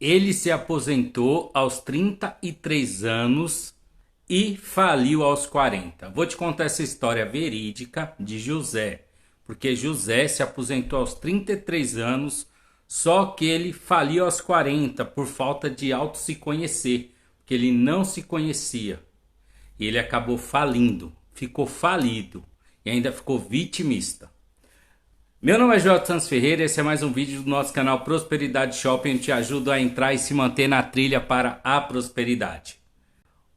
Ele se aposentou aos 33 anos e faliu aos 40. Vou te contar essa história verídica de José, porque José se aposentou aos 33 anos, só que ele faliu aos 40 por falta de auto se conhecer, porque ele não se conhecia. E ele acabou falindo, ficou falido e ainda ficou vitimista. Meu nome é Joel Santos Ferreira, esse é mais um vídeo do nosso canal Prosperidade Shopping. Eu te ajudo a entrar e se manter na trilha para a prosperidade.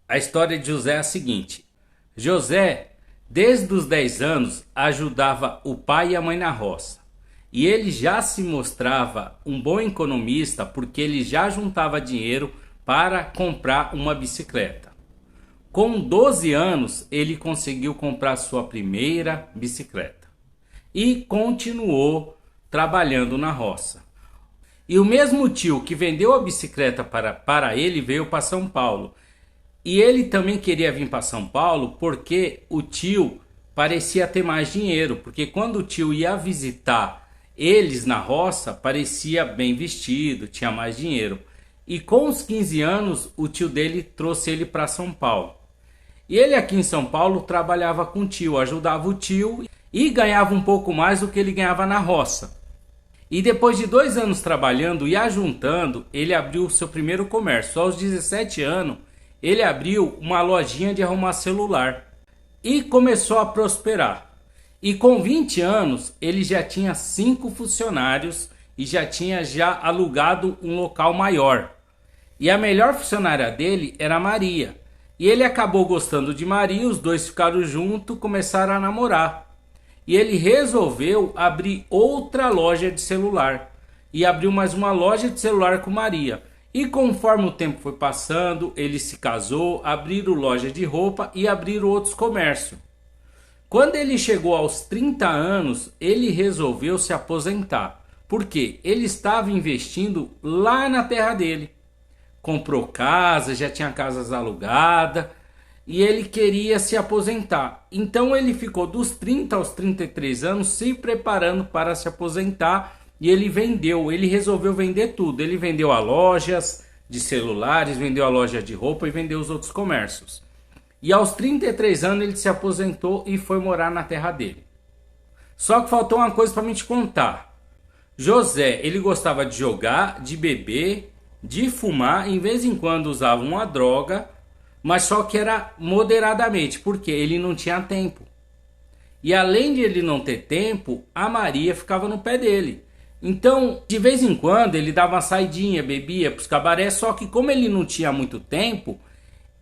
A história de José é a seguinte: José, desde os 10 anos, ajudava o pai e a mãe na roça. E ele já se mostrava um bom economista porque ele já juntava dinheiro para comprar uma bicicleta. Com 12 anos, ele conseguiu comprar sua primeira bicicleta e continuou trabalhando na roça. E o mesmo tio que vendeu a bicicleta para ele veio para São Paulo. E ele também queria vir para São Paulo porque o tio parecia ter mais dinheiro. Porque quando o tio ia visitar eles na roça, parecia bem vestido, tinha mais dinheiro. E com os 15 anos, o tio dele trouxe ele para São Paulo. E ele aqui em São Paulo trabalhava com o tio, ajudava o tio e ganhava um pouco mais do que ele ganhava na roça. E depois de 2 anos trabalhando e ajuntando, ele abriu o seu primeiro comércio. Aos 17 anos, ele abriu uma lojinha de arrumar celular e começou a prosperar. E com 20 anos, ele já tinha 5 funcionários e já tinha alugado um local maior. E a melhor funcionária dele era a Maria. E ele acabou gostando de Maria, os dois ficaram juntos, começaram a namorar. E ele resolveu abrir outra loja de celular. E abriu mais uma loja de celular com Maria. E conforme o tempo foi passando, ele se casou, abriram loja de roupa e abriram outros comércios. Quando ele chegou aos 30 anos, ele resolveu se aposentar. Por quê? Ele estava investindo lá na terra dele. Comprou casa, já tinha casas alugadas. E ele queria se aposentar. Então ele ficou dos 30 aos 33 anos se preparando para se aposentar. E ele resolveu vender tudo. Ele vendeu a lojas de celulares, vendeu a loja de roupa e vendeu os outros comércios. E aos 33 anos ele se aposentou e foi morar na terra dele. Só que faltou uma coisa para me te contar. José, ele gostava de jogar, de beber, de fumar, em vez em quando usava uma droga, mas só que era moderadamente, porque ele não tinha tempo. E além de ele não ter tempo, a Maria ficava no pé dele. Então, de vez em quando, ele dava uma saidinha, bebia para os cabarés, só que como ele não tinha muito tempo,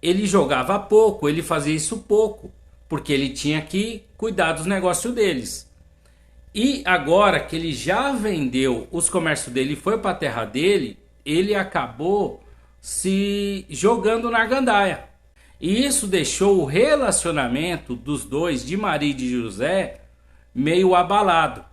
ele jogava pouco, ele fazia isso pouco, porque ele tinha que cuidar dos negócios deles. E agora que ele já vendeu os comércios dele e foi para a terra dele, ele acabou se jogando na gandaia. E isso deixou o relacionamento dos dois, de Maria e de José, meio abalado.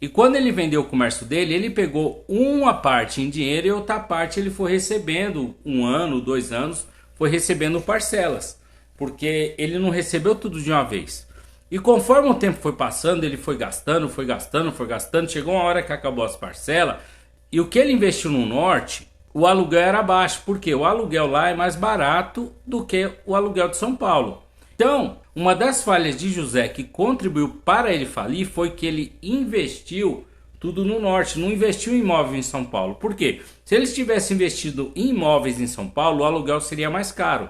E quando ele vendeu o comércio dele, ele pegou uma parte em dinheiro e outra parte ele foi recebendo, 1 ano, 2 anos, foi recebendo parcelas. Porque ele não recebeu tudo de uma vez. E conforme o tempo foi passando, ele foi gastando, chegou uma hora que acabou as parcelas. E o que ele investiu no norte, o aluguel era baixo, porque o aluguel lá é mais barato do que o aluguel de São Paulo. Então, uma das falhas de José que contribuiu para ele falir foi que ele investiu tudo no norte, não investiu em imóvel em São Paulo. Por quê? Se ele tivesse investido em imóveis em São Paulo, o aluguel seria mais caro.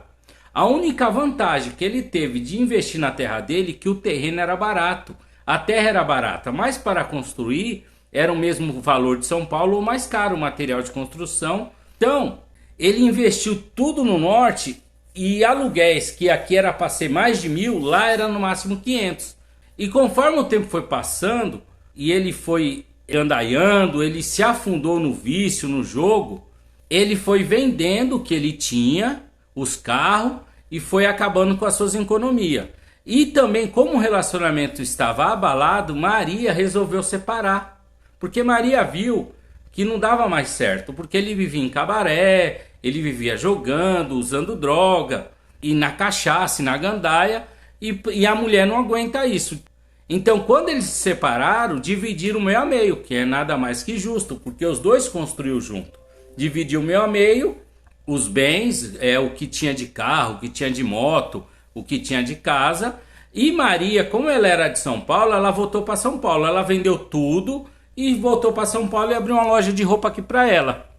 A única vantagem que ele teve de investir na terra dele é que o terreno era barato. A terra era barata, mas para construir era o mesmo valor de São Paulo ou mais caro o material de construção. Então, ele investiu tudo no norte e aluguéis que aqui era para ser mais de 1.000, lá era no máximo 500. E conforme o tempo foi passando e ele foi andaiando, ele se afundou no vício, no jogo, ele foi vendendo o que ele tinha, os carros, e foi acabando com as suas economias. E também, como o relacionamento estava abalado, Maria resolveu separar. Porque Maria viu que não dava mais certo, porque ele vivia em cabaré, ele vivia jogando, usando droga, e na cachaça, e na gandaia, e a mulher não aguenta isso. Então, quando eles se separaram, dividiram meio a meio, que é nada mais que justo, porque os dois construíram junto. dividiu meio a meio os bens, o que tinha de carro, o que tinha de moto, o que tinha de casa. E Maria, como ela era de São Paulo, ela voltou para São Paulo. Ela vendeu tudo e voltou para São Paulo e abriu uma loja de roupa aqui para ela.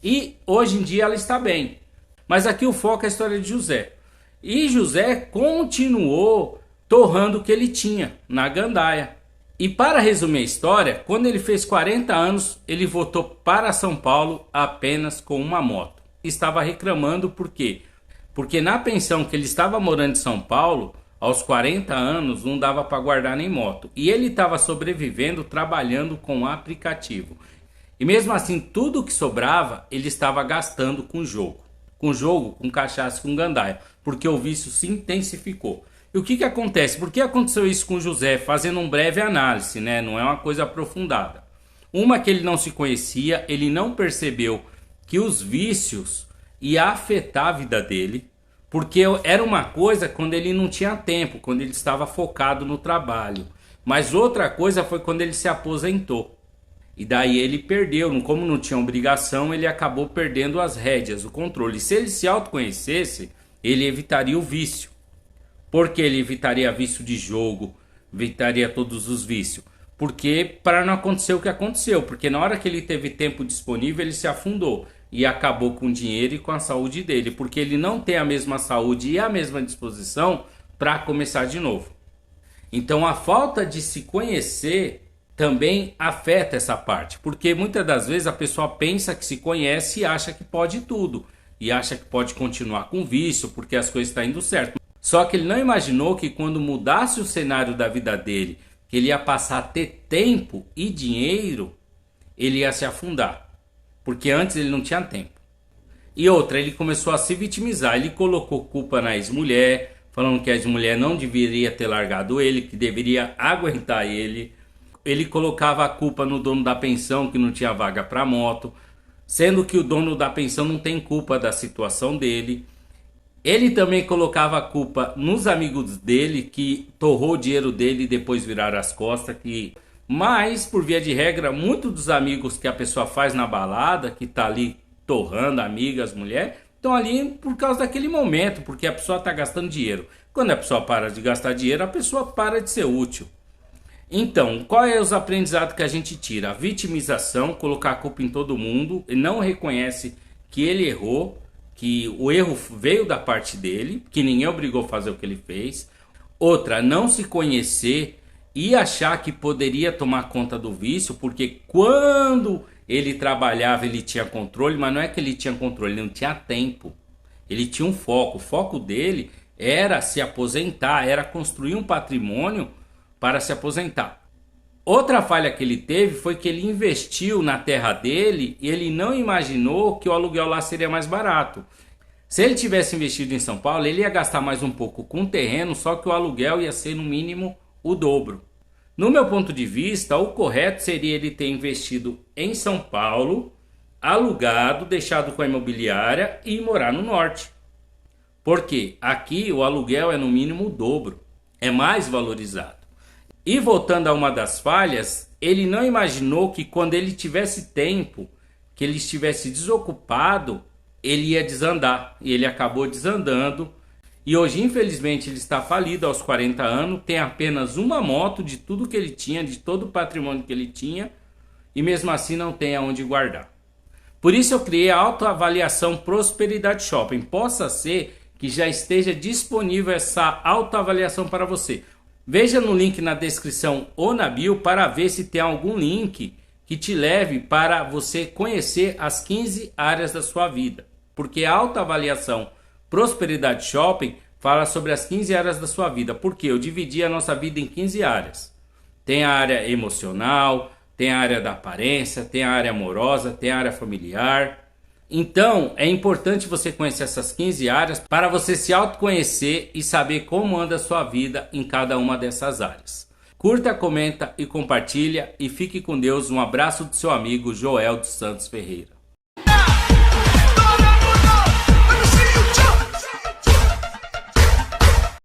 E hoje em dia ela está bem. Mas aqui o foco é a história de José. E José continuou torrando o que ele tinha na gandaia. E para resumir a história, quando ele fez 40 anos, ele voltou para São Paulo apenas com uma moto. Estava reclamando por quê? Porque na pensão que ele estava morando em São Paulo, aos 40 anos, não dava para guardar nem moto. E ele estava sobrevivendo trabalhando com aplicativo. E mesmo assim, tudo que sobrava, ele estava gastando com jogo. Com jogo, com cachaça, com gandaia. Porque o vício se intensificou. E o que acontece? Por que aconteceu isso com José? Fazendo um breve análise, né? Não é uma coisa aprofundada. Uma, que ele não se conhecia, ele não percebeu que os vícios iam afetar a vida dele. Porque era uma coisa quando ele não tinha tempo, quando ele estava focado no trabalho. Mas outra coisa foi quando ele se aposentou. E daí ele perdeu, como não tinha obrigação, ele acabou perdendo as rédeas, o controle. Se ele se autoconhecesse, ele evitaria o vício. Porque ele evitaria vício de jogo, evitaria todos os vícios. Porque para não acontecer o que aconteceu. Porque na hora que ele teve tempo disponível, ele se afundou. E acabou com o dinheiro e com a saúde dele. Porque ele não tem a mesma saúde e a mesma disposição para começar de novo. Então a falta de se conhecer também afeta essa parte. Porque muitas das vezes a pessoa pensa que se conhece e acha que pode tudo. E acha que pode continuar com vício porque as coisas estão indo certo. Só que ele não imaginou que quando mudasse o cenário da vida dele, que ele ia passar a ter tempo e dinheiro, ele ia se afundar. Porque antes ele não tinha tempo. E outra, ele começou a se vitimizar. Ele colocou culpa na ex-mulher, falando que a ex-mulher não deveria ter largado ele, que deveria aguentar ele. Ele colocava a culpa no dono da pensão, que não tinha vaga para moto, sendo que o dono da pensão não tem culpa da situação dele. Ele também colocava a culpa nos amigos dele, que torrou o dinheiro dele e depois viraram as costas. Mas, por via de regra, muitos dos amigos que a pessoa faz na balada, que tá ali torrando, amigas, mulher, estão ali por causa daquele momento, porque a pessoa está gastando dinheiro. Quando a pessoa para de gastar dinheiro, a pessoa para de ser útil. Então, qual é os aprendizados que a gente tira? A vitimização, colocar a culpa em todo mundo, e não reconhece que ele errou, que o erro veio da parte dele, que ninguém obrigou a fazer o que ele fez. Outra, não se conhecer e achar que poderia tomar conta do vício, porque quando ele trabalhava ele tinha controle, mas não é que ele tinha controle, ele não tinha tempo. Ele tinha um foco, o foco dele era se aposentar, era construir um patrimônio para se aposentar. Outra falha que ele teve foi que ele investiu na terra dele e ele não imaginou que o aluguel lá seria mais barato. Se ele tivesse investido em São Paulo, ele ia gastar mais um pouco com o terreno, só que o aluguel ia ser no mínimo o dobro. No meu ponto de vista, o correto seria ele ter investido em São Paulo, alugado, deixado com a imobiliária e morar no norte. Porque aqui o aluguel é no mínimo o dobro, é mais valorizado. E voltando a uma das falhas, ele não imaginou que quando ele tivesse tempo, que ele estivesse desocupado, ele ia desandar. E ele acabou desandando. E hoje, infelizmente, ele está falido aos 40 anos, tem apenas uma moto de tudo que ele tinha, de todo o patrimônio que ele tinha, e mesmo assim não tem aonde guardar. Por isso eu criei a autoavaliação Prosperidade Shopping. Possa ser que já esteja disponível essa autoavaliação para você. Veja no link na descrição ou na bio para ver se tem algum link que te leve para você conhecer as 15 áreas da sua vida. Porque a autoavaliação Prosperidade Shopping fala sobre as 15 áreas da sua vida. Porque eu dividi a nossa vida em 15 áreas. Tem a área emocional, tem a área da aparência, tem a área amorosa, tem a área familiar. Então, é importante você conhecer essas 15 áreas para você se autoconhecer e saber como anda a sua vida em cada uma dessas áreas. Curta, comenta e compartilha e fique com Deus. Um abraço do seu amigo Joel dos Santos Ferreira.